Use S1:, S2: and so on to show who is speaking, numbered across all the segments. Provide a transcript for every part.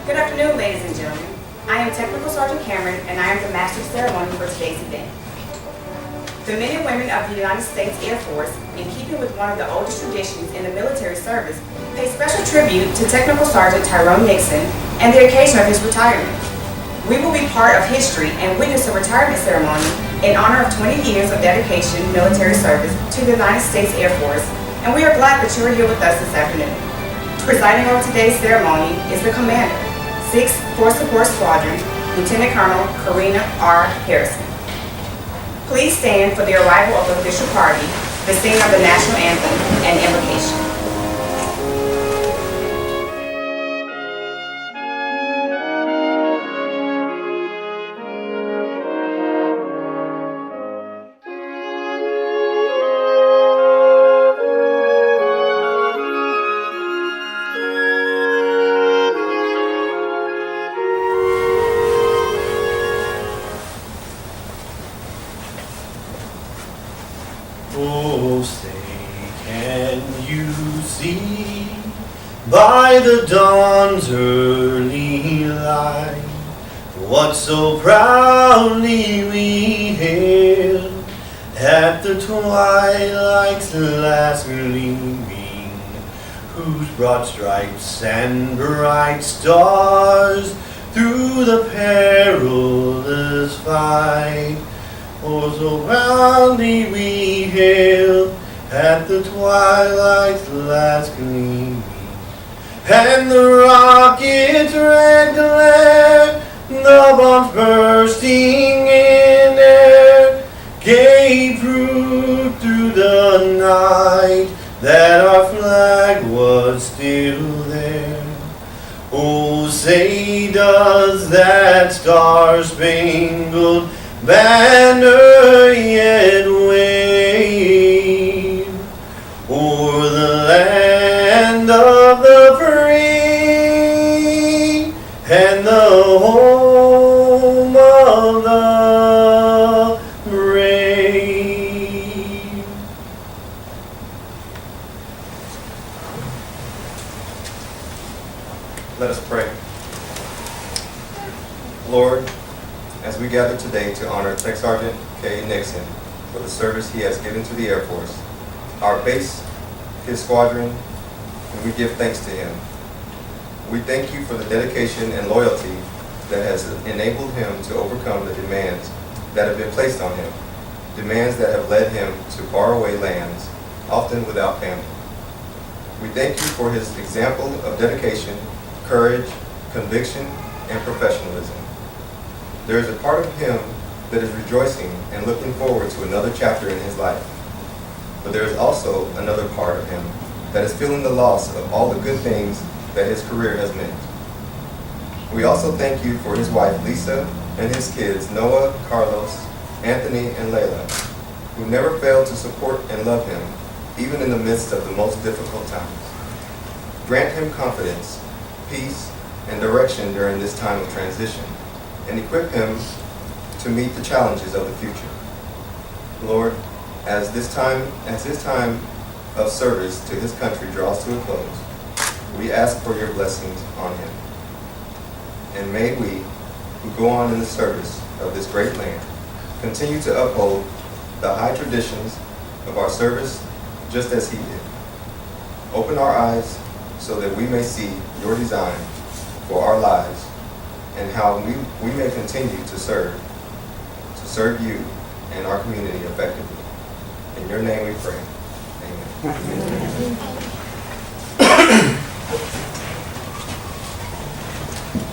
S1: Good afternoon, ladies and gentlemen. I am Technical Sergeant Cameron, and I am the Master of Ceremony for today's event. The men and women of the United States Air Force, in keeping with one of the oldest traditions in the military service, pay special tribute to Technical Sergeant Tyrone Nixon and the occasion of his retirement. We will be part of history and witness a retirement ceremony in honor of 20 years of dedication military service to the United States Air Force, and we are glad that you are here with us this afternoon. Presiding over today's ceremony is the Commander, 6th Force Support Squadron, Lieutenant Colonel Karina R. Harrison. Please stand for the arrival of the official party, the singing of the national anthem, and invocation.
S2: Oh, say, can you see by the dawn's early light what so proudly we hailed at the twilight's last gleaming, whose broad stripes and bright stars through the perilous fight. Oh, so proudly we hailed at the twilight's last gleaming, and the rocket's red glare, the bombs bursting in air, gave proof through the night that our flag was still there. Oh, say, does that star-spangled banner yet wave o'er the land of the free and the home of the brave?
S3: Let us pray. Lord, as we gather today to honor Tech Sergeant K. Nixon for the service he has given to the Air Force, our base, his squadron, and we give thanks to him. We thank you for the dedication and loyalty that has enabled him to overcome the demands that have been placed on him, demands that have led him to faraway lands, often without family. We thank you for his example of dedication, courage, conviction, and professionalism. There is a part of him that is rejoicing and looking forward to another chapter in his life. But there is also another part of him that is feeling the loss of all the good things that his career has meant. We also thank you for his wife, Lisa, and his kids, Noah, Carlos, Anthony, and Layla, who never failed to support and love him, even in the midst of the most difficult times. Grant him confidence, peace, and direction during this time of transition, and equip him to meet the challenges of the future. Lord, as his time of service to his country draws to a close, we ask for your blessings on him. And may we, who go on in the service of this great land, continue to uphold the high traditions of our service just as he did. Open our eyes so that we may see your design for our lives and how we may continue to serve you and our community effectively. In your name we pray. Amen.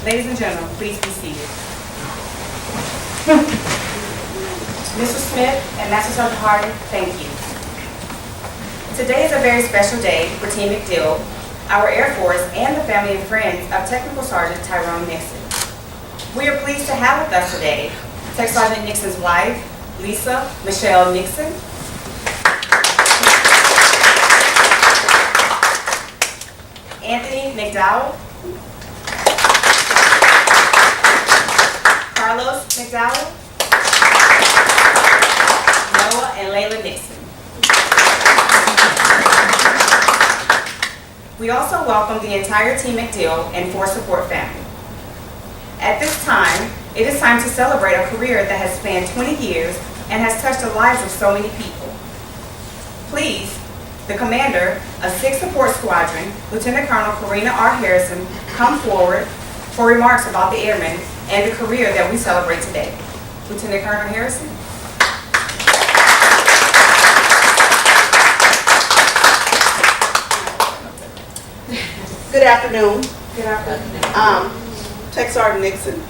S1: Ladies and gentlemen, please be seated. Mr. Smith and Master Sergeant Harden, thank you. Today is a very special day for Team McDill, our Air Force, and the family and friends of Technical Sergeant Tyrone Nixon. We are pleased to have with us today Tech Sergeant Nixon's wife, Lisa Michelle Nixon, Anthony McDowell, Carlos McDowell, Noah and Layla Nixon. We also welcome the entire Team McDill and Force Support family. At this time, it is time to celebrate a career that has spanned 20 years and has touched the lives of so many people. Please, the commander of 6th Support Squadron, Lieutenant Colonel Karina R. Harrison, come forward for remarks about the airmen and the career that we celebrate today. Lieutenant Colonel Harrison.
S4: Good afternoon.
S1: Good afternoon.
S4: Tech Sergeant Nixon,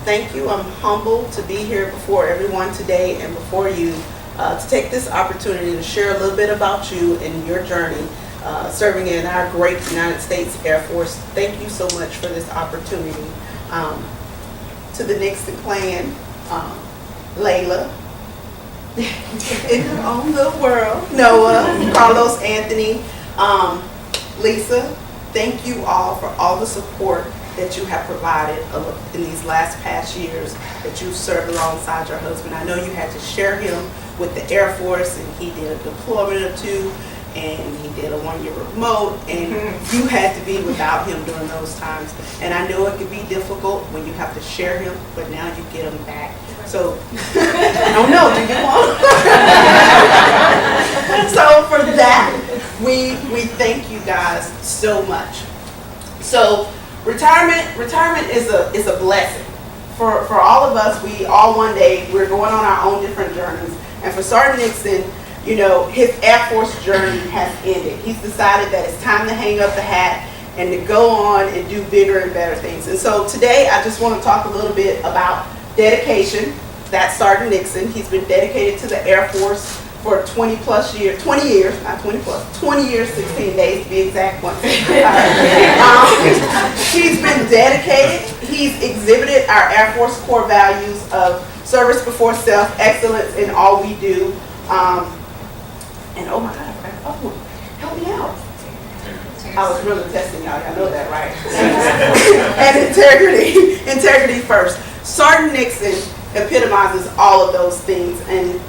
S4: thank you. I'm humbled to be here before everyone today and before you to take this opportunity to share a little bit about you and your journey serving in our great United States Air Force. Thank you so much for this opportunity. To the Nixon clan, Layla, in her own little world, Noah, Carlos, Anthony, Lisa, thank you all for all the support that you have provided in these past years that you've served alongside your husband. I know you had to share him with the Air Force, and he did a deployment or two, and he did a 1-year remote, and you had to be without him during those times. And I know it could be difficult when you have to share him, but now you get him back. So, I don't know, do you want? So for that, we thank you guys so much. So retirement is a blessing. For all of us, we all one day, we're going on our own different journeys. And for Sergeant Nixon, you know, his Air Force journey has ended. He's decided that it's time to hang up the hat and to go on and do bigger and better things. And so today, I just want to talk a little bit about dedication. That's Sergeant Nixon. He's been dedicated to the Air Force for 20 years, not 20 plus, 20 years, 16 days to be exact. He's been dedicated. He's exhibited our Air Force core values of service before self, excellence in all we do, and oh my God, help me out. I was really testing y'all know that, right? And integrity first. Sergeant Nixon epitomizes all of those things, and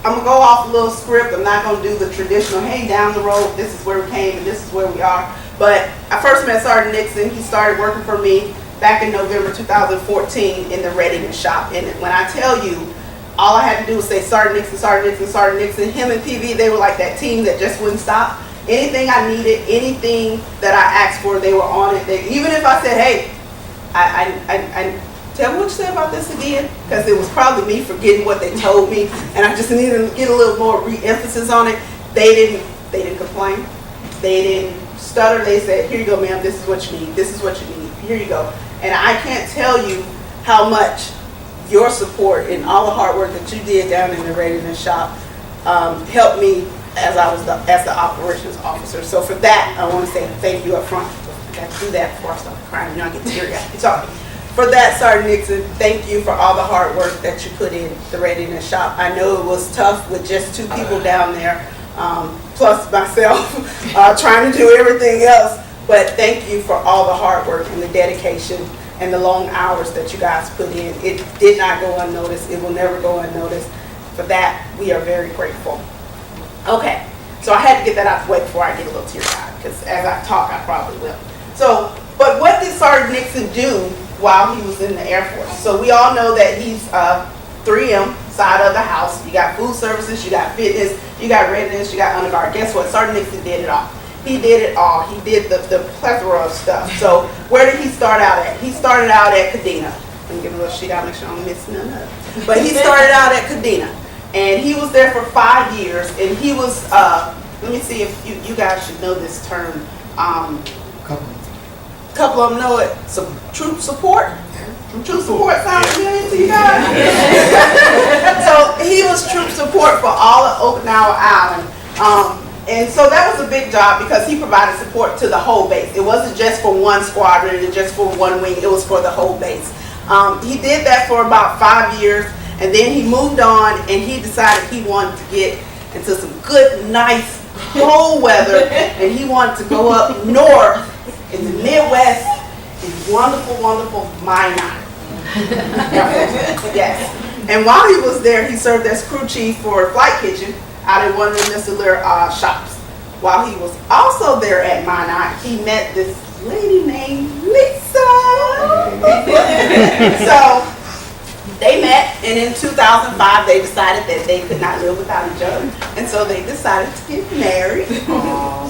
S4: I'm going to go off a little script. I'm not going to do the traditional, hey, down the road, this is where we came and this is where we are. But I first met Sergeant Nixon. He started working for me back in November 2014 in the readiness shop. And when I tell you, all I had to do was say Sergeant Nixon, Sergeant Nixon, Sergeant Nixon. Him and PV, they were like that team that just wouldn't stop. Anything I needed, anything that I asked for, they were on it. Even if I said, hey, I tell me what you said about this again, because it was probably me forgetting what they told me, and I just needed to get a little more re-emphasis on it. They didn't complain. They didn't stutter. They said, here you go, ma'am, this is what you need. This is what you need. Here you go. And I can't tell you how much your support and all the hard work that you did down in the readiness shop helped me as I was as the operations officer. So for that, I want to say thank you up front. I got to do that before I start crying. You know, I get teary-eyed talking. For that, Sergeant Nixon, thank you for all the hard work that you put in the readiness shop. I know it was tough with just 2 people down there, plus myself, trying to do everything else. But thank you for all the hard work and the dedication and the long hours that you guys put in. It did not go unnoticed. It will never go unnoticed. For that, we are very grateful. Okay, so I had to get that out the way before I get a little teary-eyed, because as I talk, I probably will. So, but what did Sergeant Nixon do while he was in the Air Force? So we all know that he's 3M side of the house. You got food services, you got fitness, you got readiness, you got underguard. Guess what? Sergeant Nixon did it all. He did it all. He did the plethora of stuff. So where did he start out at? He started out at Kadena. Let me give a little sheet out, make sure I don't miss none of it. But he started out at Kadena. And he was there for 5 years. And he was, let me see if you guys should know this term. Couple of them know it. Some troop support. Troop support sounds familiar to you guys? So he was troop support for all of Okinawa Island. And so that was a big job because he provided support to the whole base. It wasn't just for one squadron and just for one wing. It was for the whole base. He did that for about 5 years, and then he moved on and he decided he wanted to get into some good, nice, cold weather, and he wanted to go up north in the Midwest in wonderful, wonderful Minot. Yes. And while he was there, he served as crew chief for Flight Kitchen out at one of the Missler shops. While he was also there at Minot, he met this lady named Lisa. So they met, and in 2005 they decided that they could not live without each other, and so they decided to get married.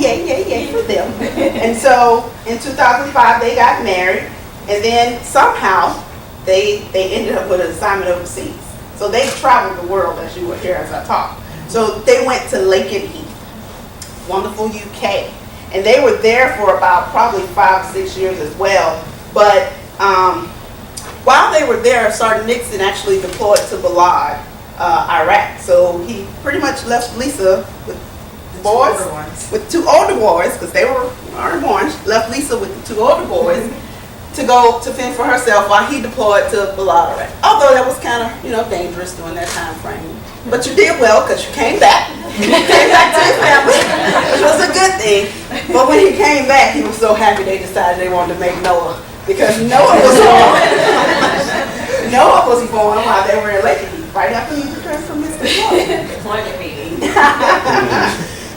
S4: Yay, yay, yay for them. And so in 2005 they got married, and then somehow they ended up with an assignment overseas. So they traveled the world, as you will hear as I talk. So they went to Lakenheath, wonderful UK, and they were there for about probably 5 or 6 years as well. But while they were there, Sergeant Nixon actually deployed to Balad, Iraq. So he pretty much left Lisa with the boys, with 2 older boys, because they were born. Left Lisa with the 2 older boys to go to fend for herself while he deployed to Balad, Iraq. Although that was kind of, dangerous during that time frame. But you did well, because you came back. You came back to his family, which was a good thing. But when he came back, he was so happy they decided they wanted to make Noah. Because Noah was born. Noah was born while they were in Lakenheath, right after he returned from his deployment meeting.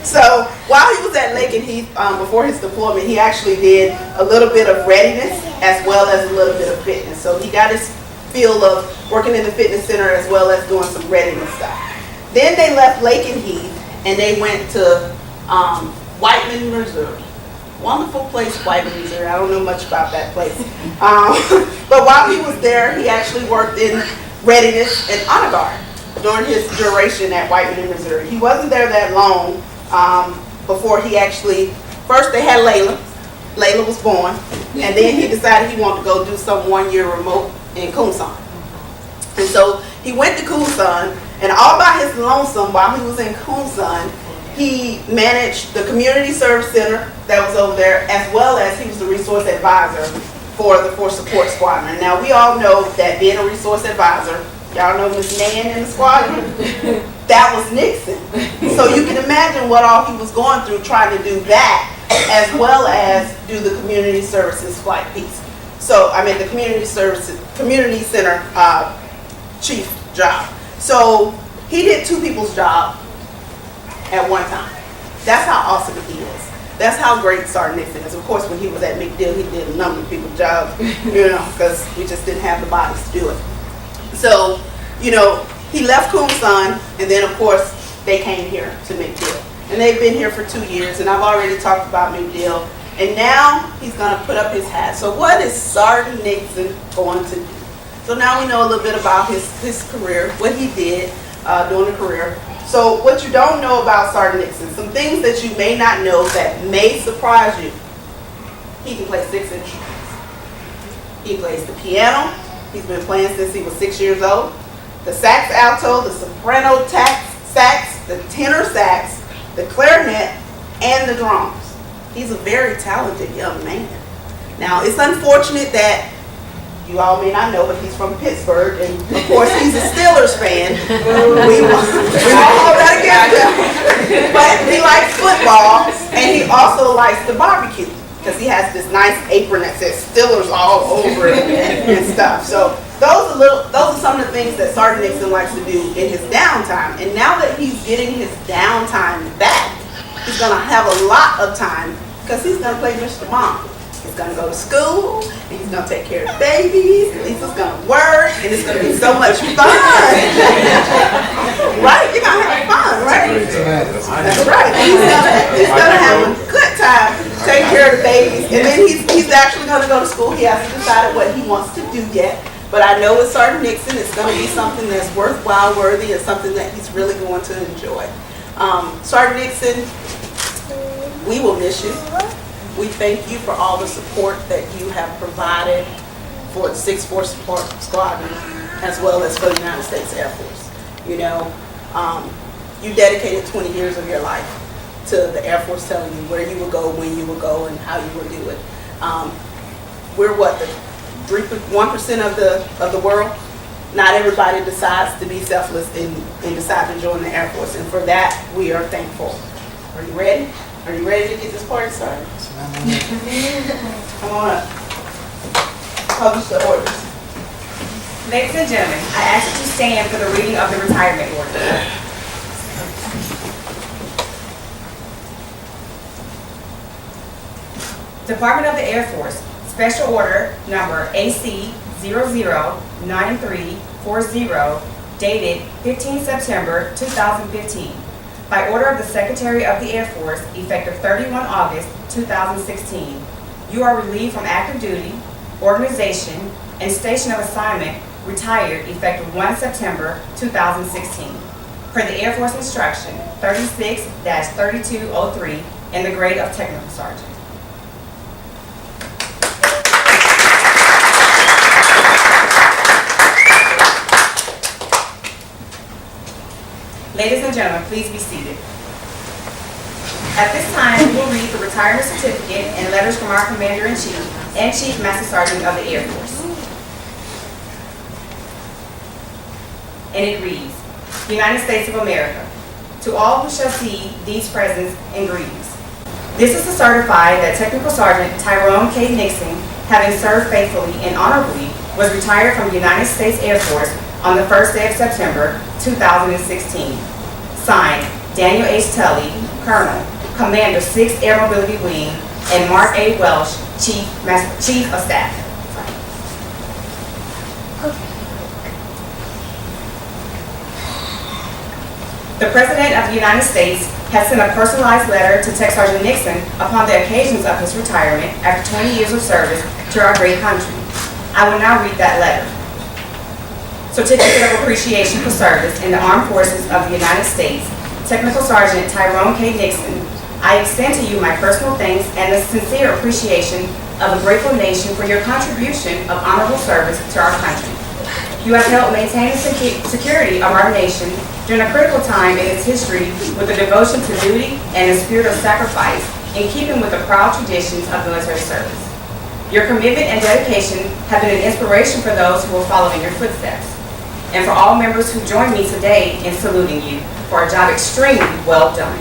S4: So while he was at Lakenheath, before his deployment, he actually did a little bit of readiness as well as a little bit of fitness. So he got his feel of working in the fitness center as well as doing some readiness stuff. Then they left Lakenheath and they went to Whiteman, Missouri. Wonderful place, Whiteman, Missouri. I don't know much about that place. But while he was there, he actually worked in readiness and honor guard during his duration at Whiteman, Missouri. He wasn't there that long before he actually, first they had Layla. Layla was born. And then he decided he wanted to go do some 1-year remote in Kunsan. And so he went to Kunsan, and all by his lonesome while he was in Kunsan, he managed the community service center that was over there, as well as he was the resource advisor for the Force Support Squadron. Now we all know that being a resource advisor, y'all know Miss Nan in the squadron? That was Nixon. So you can imagine what all he was going through trying to do that, as well as do the community services flight piece. So I mean the community center chief job. So he did 2 people's job at one time. That's how awesome he is. That's how great Sergeant Nixon is. Of course, when he was at McDill, he did a number of people's jobs, because we just didn't have the bodies to do it. So, he left Kunsan, and then of course they came here to McDill. And they've been here for 2 years, and I've already talked about McDill. And now he's going to put up his hat. So what is Sergeant Nixon going to do? So now we know a little bit about his career, what he did during the career. So what you don't know about Sergeant Nixon, some things that you may not know that may surprise you. He can play 6 instruments. He plays the piano. He's been playing since he was 6 years old. The sax alto, the soprano sax, the tenor sax, the clarinet, and the drums. He's a very talented young man. Now, it's unfortunate that you all may not know, but he's from Pittsburgh, and of course he's a Steelers fan. We all that against him. But he likes football, and he also likes to barbecue, because he has this nice apron that says Steelers all over it and stuff. So those are some of the things that Sergeant Nixon likes to do in his downtime. And now that he's getting his downtime back, he's going to have a lot of time, because he's going to play Mr. Mom. He's going to go to school, and he's going to take care of babies, and Lisa's going to work, and it's going to be so much fun. Right? You're going to have fun, right? That's right. He's going to have a good time taking care of the babies. And then he's actually going to go to school. He hasn't decided what he wants to do yet. But I know with Sergeant Nixon, it's going to be something that's worthwhile, worthy, and something that he's really going to enjoy. Sergeant Nixon, we will miss you. We thank you for all the support that you have provided for the 6th Force Support Squadron, as well as for the United States Air Force. You dedicated 20 years of your life to the Air Force telling you where you would go, when you would go, and how you would do it. We're what, the 1% of the world? Not everybody decides to be selfless and decide to join the Air Force, and for that, we are thankful. Are you ready? Are you ready to get this party started? Come on up. Publish the orders.
S1: Ladies and gentlemen, I ask that you stand for the reading of the retirement order. Department of the Air Force, Special Order Number AC 009340 dated 15 September 2015 by order of the Secretary of the Air Force effective 31 August 2016. You are relieved from active duty, organization, and station of assignment retired effective 1 September 2016. Per the Air Force Instruction 36-3203 in the grade of Technical Sergeant. Ladies and gentlemen, please be seated. At this time, we will read the retirement certificate and letters from our Commander-in-Chief and Chief Master Sergeant of the Air Force. And it reads, United States of America, to all who shall see these presents and greetings. This is to certify that Technical Sergeant Tyrone K. Nixon, having served faithfully and honorably, was retired from the United States Air Force on the first day of September 2016. Signed, Daniel H. Tully, Colonel, Commander 6th Air Mobility Wing, and Mark A. Welsh, Chief of Staff. The President of the United States has sent a personalized letter to Tech Sergeant Nixon upon the occasions of his retirement after 20 years of service to our great country. I will now read that letter. Certificate of Appreciation for Service in the Armed Forces of the United States, Technical Sergeant Tyrone K. Nixon. I extend to you my personal thanks and a sincere appreciation of a grateful nation for your contribution of honorable service to our country. You have helped maintain the security of our nation during a critical time in its history with a devotion to duty and a spirit of sacrifice in keeping with the proud traditions of military service. Your commitment and dedication have been an inspiration for those who will follow in your footsteps, and for all members who join me today in saluting you for a job extremely well done.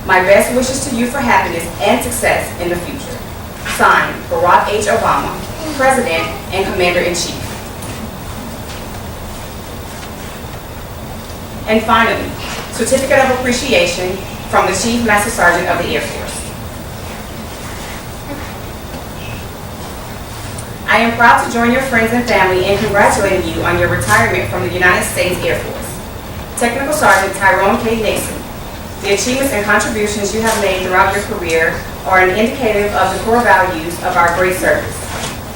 S1: My best wishes to you for happiness and success in the future. Signed, Barack H. Obama, President and Commander-in-Chief. And finally, Certificate of Appreciation from the Chief Master Sergeant of the Air Force. I am proud to join your friends and family in congratulating you on your retirement from the United States Air Force. Technical Sergeant Tyrone K. Nixon, the achievements and contributions you have made throughout your career are an indicative of the core values of our great service.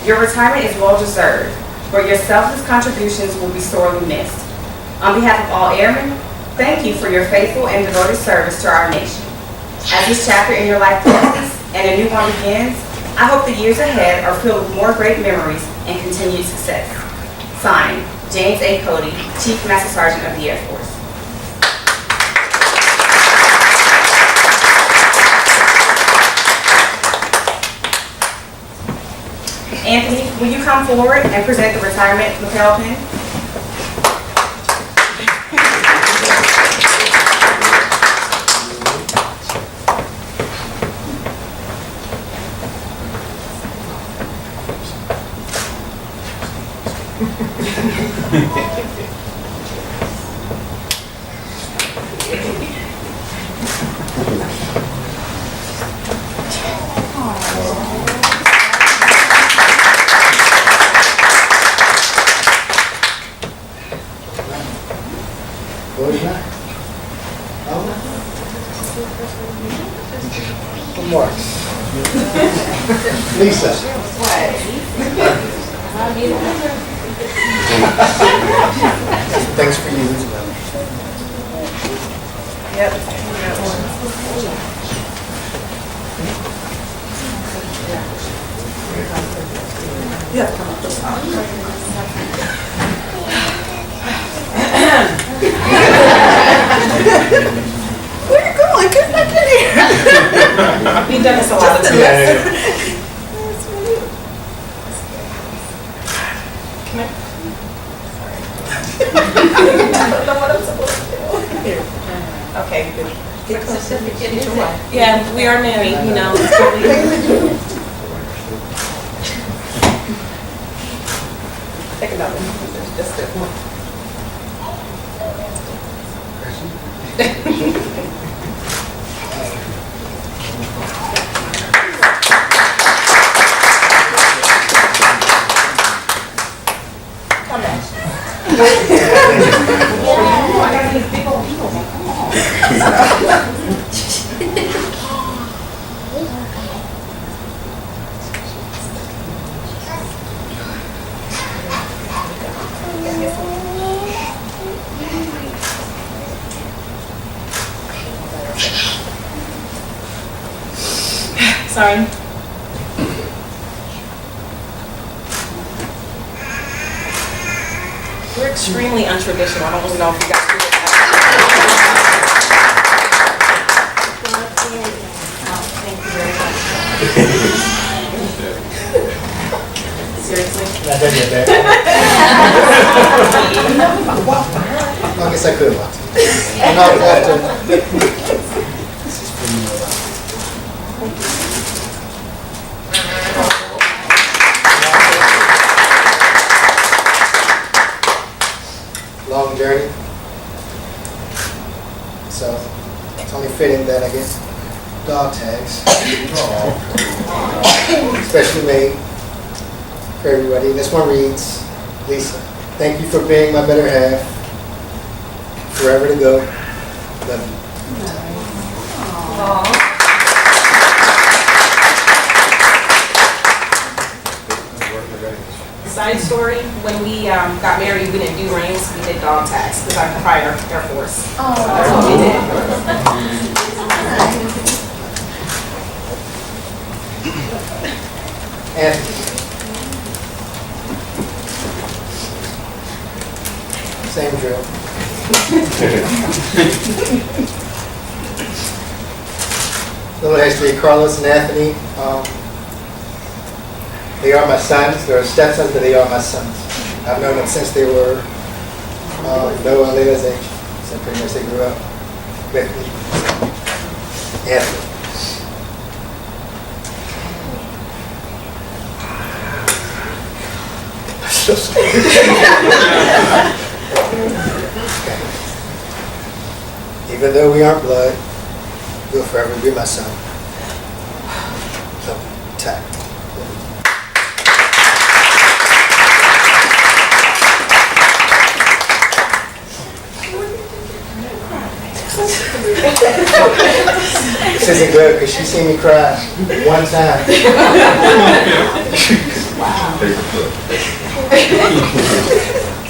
S1: Your retirement is well deserved, but your selfless contributions will be sorely missed. On behalf of all airmen, thank you for your faithful and devoted service to our nation. As this chapter in your life closes and a new one begins, I hope the years ahead are filled with more great memories and continued success. Signed, James A. Cody, Chief Master Sergeant of the Air Force. Anthony, will you come forward and present the retirement lapel pin?
S2: Lisa. Thanks for you.
S4: Yep. Yeah. Where you going? Get back in here.
S1: We've done this a lot. Okay, good.
S5: Yeah, we are married, you know.
S1: Take another. Just it. I got these big old people.
S5: Sorry. We're extremely untraditional. I don't really know if you guys do it. Thank you very much. Seriously?
S2: Not done yet, I guess I could have. No, this is for you. Long journey. So it's only fitting that I get dog tags. Especially made for everybody. This one reads, Lisa, thank you for being my better half. Forever to go. Love you.
S5: Side story, when we got married, we didn't do rings, we did dog tags, because I'm prior Air Force. So that's what we did.
S2: Anthony. Same drill. Little history, Carlos and Anthony, they are my sons. They're stepsons, but they are my sons. I've known them since they were Noah and Leila's age. So pretty much they grew up with me. Anthony. Okay. Even though we aren't blood, you'll forever be my son. So, tag. This isn't good because she seen me cry one time.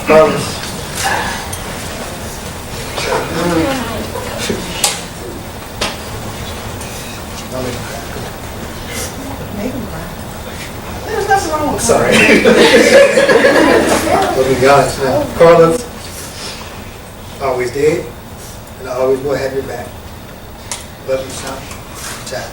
S2: Carlos.
S4: There's nothing wrong with
S2: Sorry. Let me be honest now. Carlos, always did, and I always will have your back. Love you, son. Ciao.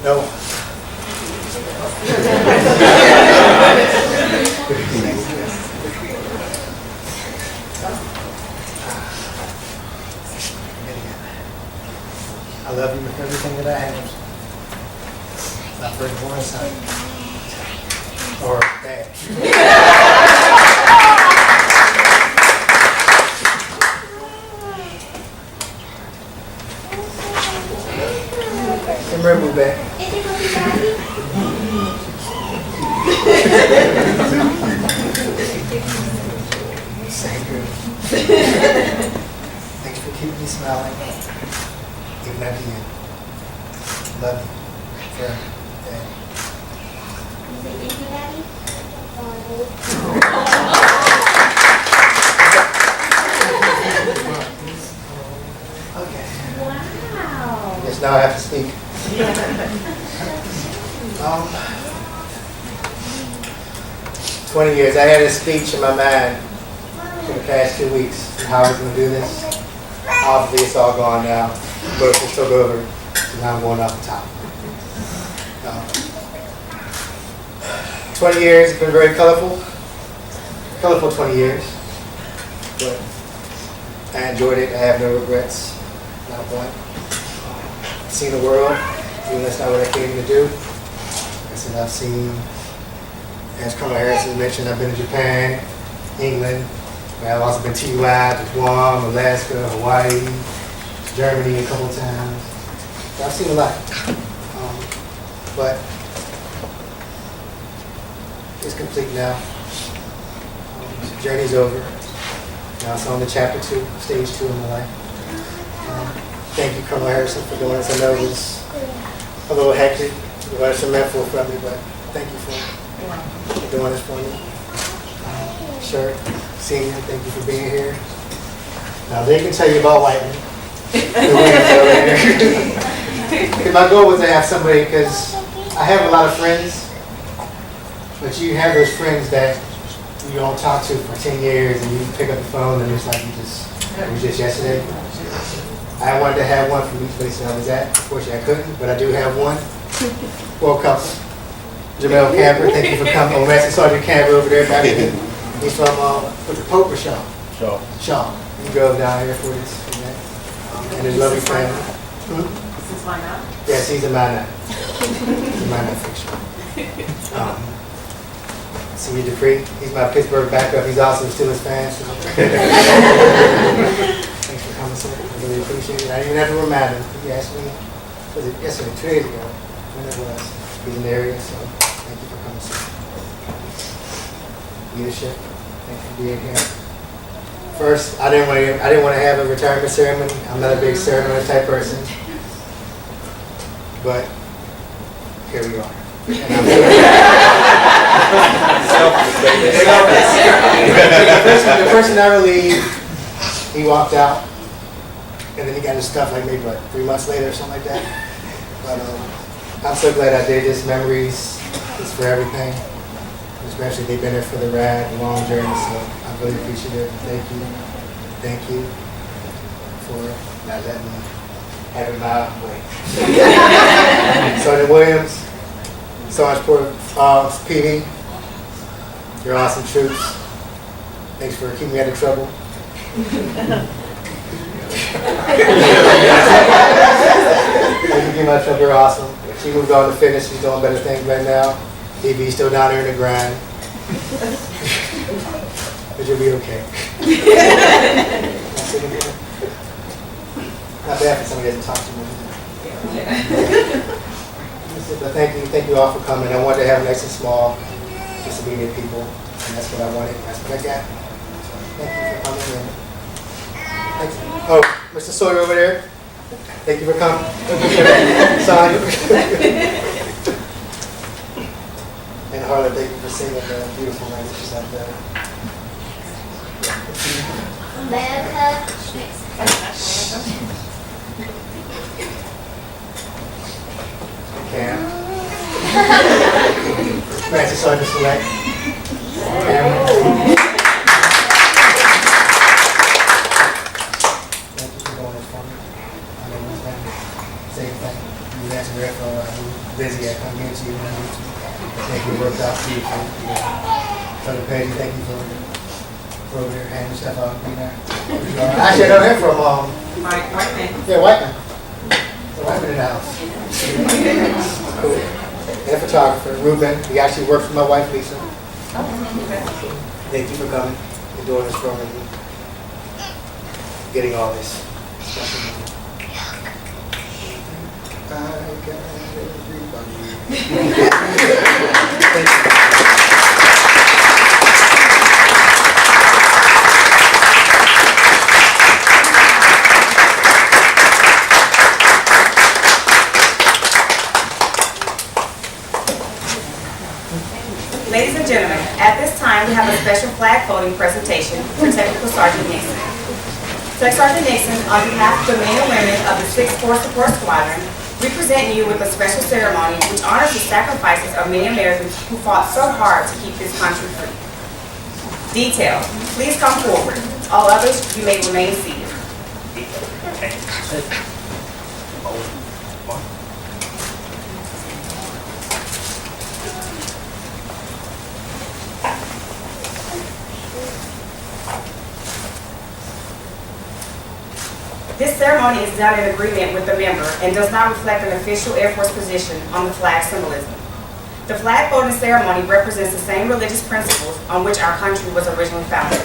S2: No. I love you with everything that I have. Not for one son. Or bad. Come here, move back. Same girl. Thanks for keeping me smiling. Even at the end. Love you. Forever. Dad. Okay.
S6: Wow.
S2: Yes, now I have to speak. 20 years. I had a speech in my mind for the past 2 weeks on how I was going to do this. Obviously, it's all gone now. But it's still over. So now I'm going off the top. 20 years. It's been very colorful. Colorful 20 years. But I enjoyed it. I have no regrets. Not one. I've seen the world. Even that's not what I came to do. Like I said, I've seen, as Colonel Harrison mentioned, I've been to Japan, England, I've also been to UI, to Guam, Alaska, Hawaii, Germany a couple times. So I've seen a lot. But it's complete now. The journey's over. Now it's on to chapter 2, stage 2 in my life. Thank you, Colonel Harrison, for doing this. I know it was a little hectic. It was eventful for me, but thank you for doing this for me. Sure, Senior, thank you for being here. Now they can tell you about Whiteman. My goal was to have somebody, because I have a lot of friends, but you have those friends that you don't talk to for 10 years and you pick up the phone and it's like it was just yesterday. I wanted to have one from each place that I was at. Unfortunately, I couldn't, but I do have one. Well, couple. Jamel Camper, thank you for coming. Oh, Master Sergeant Camper over there back there. He's from with the Pope or Shaw? Shaw. He drove down here for this and his lovely family.
S1: Since why not?
S2: Yes, he's a minor. He's a minor fiction. Senior Dupree, he's my Pittsburgh backup. He's also a Steelers fan. So. Thanks for coming, sir. I really appreciate it. I didn't even have to remind him. He asked me, was it yesterday, 2 days ago, when it was. He's in the area, so thank you for coming, sir. Leadership, thank you for being here. First, I didn't want to have a retirement ceremony. I'm not a big ceremony type person, but here we are. The person never leave. He walked out, and then he got his stuff like maybe 3 months later or something like that. But I'm so glad I did this. Memories is for everything. Especially they've been there for the ride, the long journey. So I really appreciate it. Thank you for not letting me have it my way. Sergeant Williams, Sergeant PD, you're awesome troops. Thanks for keeping me out of trouble. Thank you for my trouble. You're awesome. She moved on to fitness. She's doing better things right now. DB's still down there in the grind. But you'll be okay. Not bad for somebody that doesn't talk too much. But thank you all for coming. I wanted to have nice and small, just immediate people, and that's what I wanted. That's what I got. Thank you for coming in. Thank you. Oh, Mr. Sawyer over there. Thank you for coming. Sorry. And Harlan, thank you for singing the beautiful languages out there.
S6: America.
S2: Cam. Master Sergeant Select. Cam. Thank you for doing this for me. I know it's been same thing. You guys are busy at coming to you. Thank you, worked out for you. Brother Petty, thank you for over there handing stuff out. Actually, I know him from
S1: Whiteman.
S2: yeah, Whiteman. Whiteman in the house. Cool. And a photographer, Ruben. He actually works with my wife, Lisa. Thank you for coming and doing this for me. Getting all this special money. I got everybody. Thank you.
S1: Ladies and gentlemen, at this time we have a special flag folding presentation for Technical Sergeant Nixon. Tech Sergeant Nixon, on behalf of the men and women of the 6th Force Support Squadron, we present you with a special ceremony which honors the sacrifices of many Americans who fought so hard to keep this country free. Detail, please come forward. All others, you may remain seated. This ceremony is done in agreement with the member and does not reflect an official Air Force position on the flag symbolism. The flag folding ceremony represents the same religious principles on which our country was originally founded.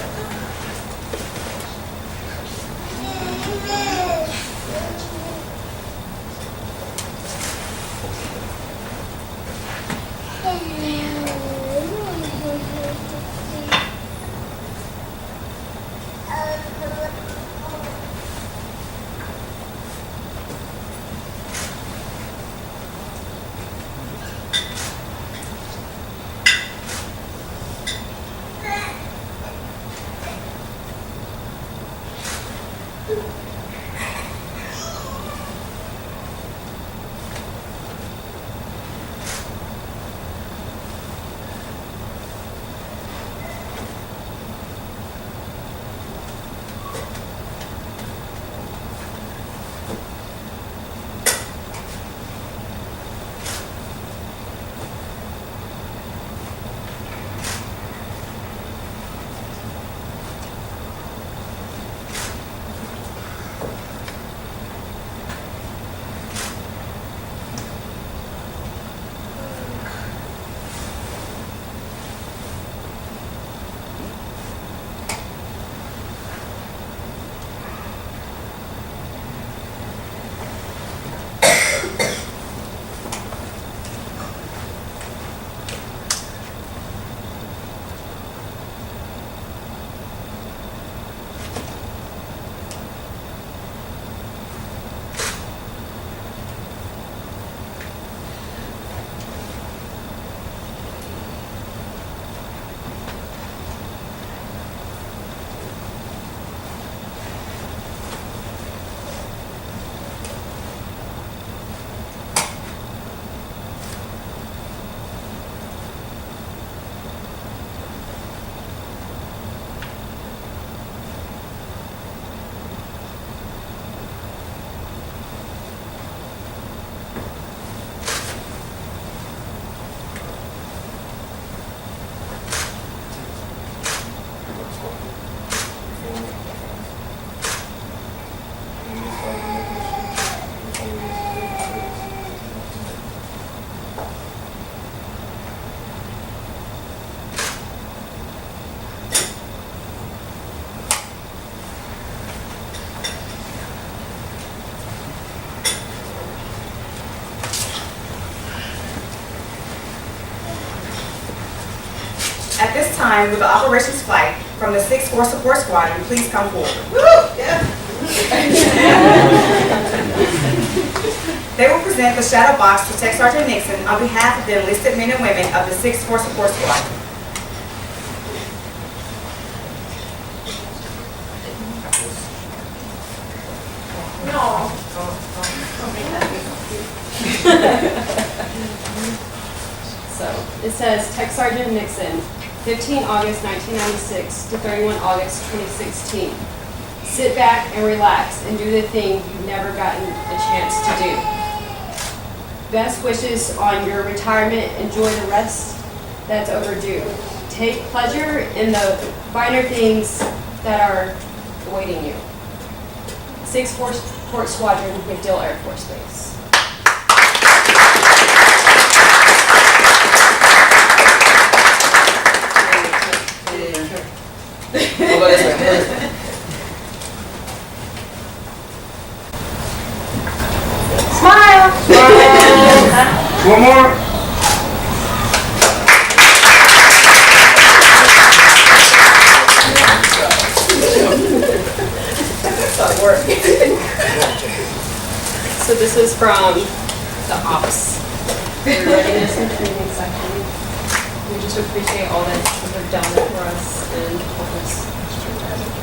S1: At this time, will the operations flight from the 6th Force Support Squadron please come forward? They will present the shadow box to Tech Sergeant Nixon on behalf of the enlisted men and women of the 6th Force Support Squadron.
S7: So it says Tech Sergeant Nixon, 15 August 1996 to 31 August 2016. Sit back and relax and do the thing you've never gotten a chance to do. Best wishes on your retirement. Enjoy the rest that's overdue. Take pleasure in the finer things that are awaiting you. 6th Force Support Squadron, MacDill Air Force Base.
S1: Smile!
S8: One more.
S7: So this is from the ops. We're writing this in the training section. We just appreciate all that you've done for us and help us.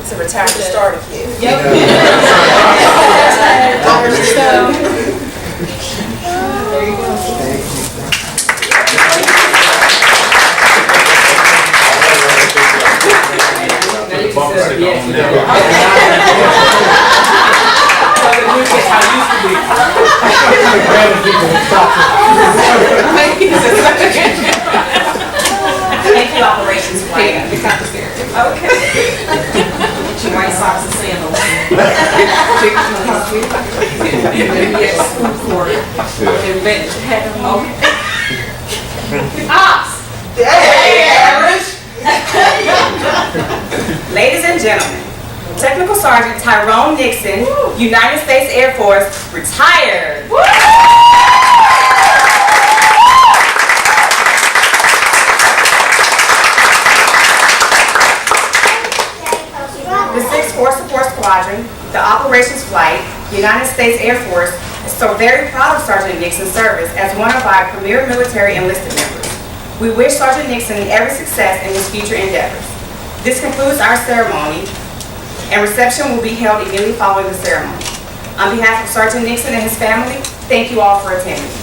S5: It's a retirement starter kit.
S7: Yep. So, there you go.
S1: Thank you, operations flight.
S5: Okay. Get your white socks and sandals. Yes, food for it. Okay.
S1: Ops! Ladies and gentlemen, Technical Sergeant Tyrone Nixon, United States Air Force, retired. The 6th Force Support Squadron, the Operations Flight, United States Air Force, is so very proud of Sergeant Nixon's service as one of our premier military enlisted members. We wish Sergeant Nixon every success in his future endeavors. This concludes our ceremony. and reception will be held immediately following the ceremony. On behalf of Sergeant Nixon and his family, thank you all for attending.